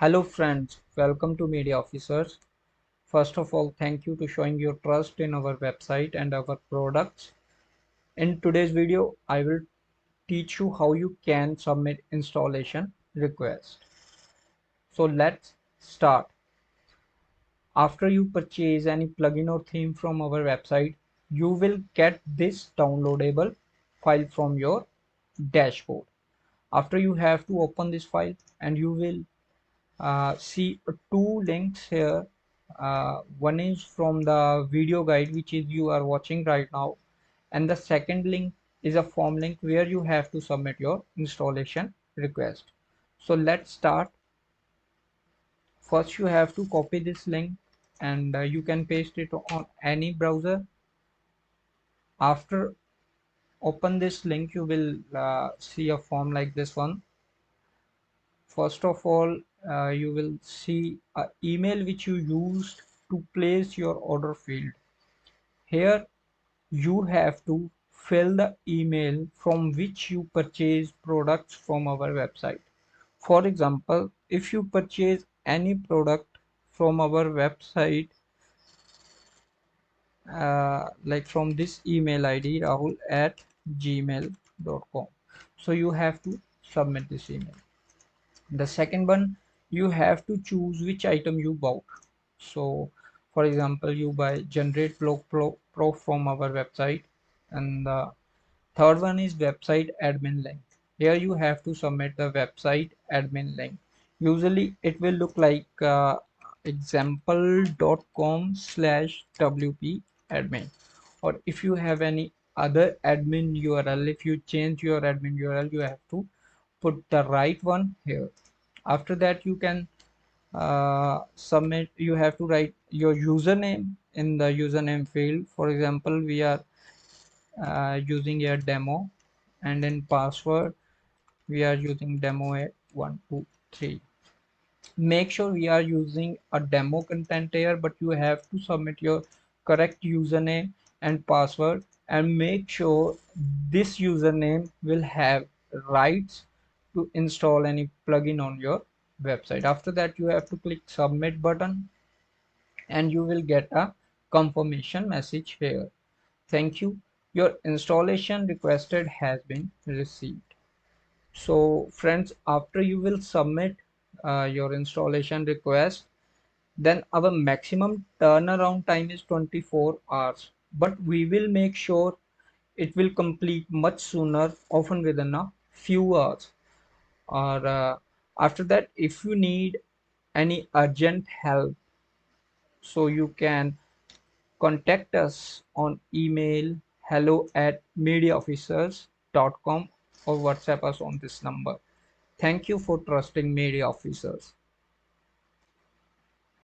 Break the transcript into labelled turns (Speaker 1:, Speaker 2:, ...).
Speaker 1: Hello friends, welcome to Media Officers. First of all, thank you to showing your trust in our website and our products. In today's video, I will teach you how you can submit installation request. So let's start. After you purchase any plugin or theme from our website, you will get this downloadable file from your dashboard. After you have to open this file and you will see two links here. One is from the video guide which is you are watching right now, and the second link is a form link where you have to submit your installation request. So let's start. First you have to copy this link and you can paste it on any browser. After open this link, you will see a form like this one. First of all, you will see an email which you used to place your order field. Here you have to fill the email from which you purchase products from our website. For example, if you purchase any product from our website, like from this email ID rahul@gmail.com, so you have to submit this email. The second one, you have to choose which item you bought. So for example, you buy generate blog pro from our website, and the third one is website admin link. Here you have to submit the website admin link. Usually it will look like example.com/wp admin, or if you have any other admin URL, if you change your admin URL, you have to put the right one here. After that you can submit. You have to write your username in the username field. For example, we are using a demo, and in password we are using demo 123. Make sure we are using a demo content here, but you have to submit your correct username and password, and make sure this username will have rights to install any plugin on your website. After that you have to click submit button and you will get a confirmation message here. Thank you, your installation requested has been received. So friends, after you will submit your installation request, then our maximum turnaround time is 24 hours, but we will make sure it will complete much sooner, often within a few hours. Or after that, if you need any urgent help, so you can contact us on email hello@mediaofficers.com or WhatsApp us on this number. Thank you for trusting Media Officers.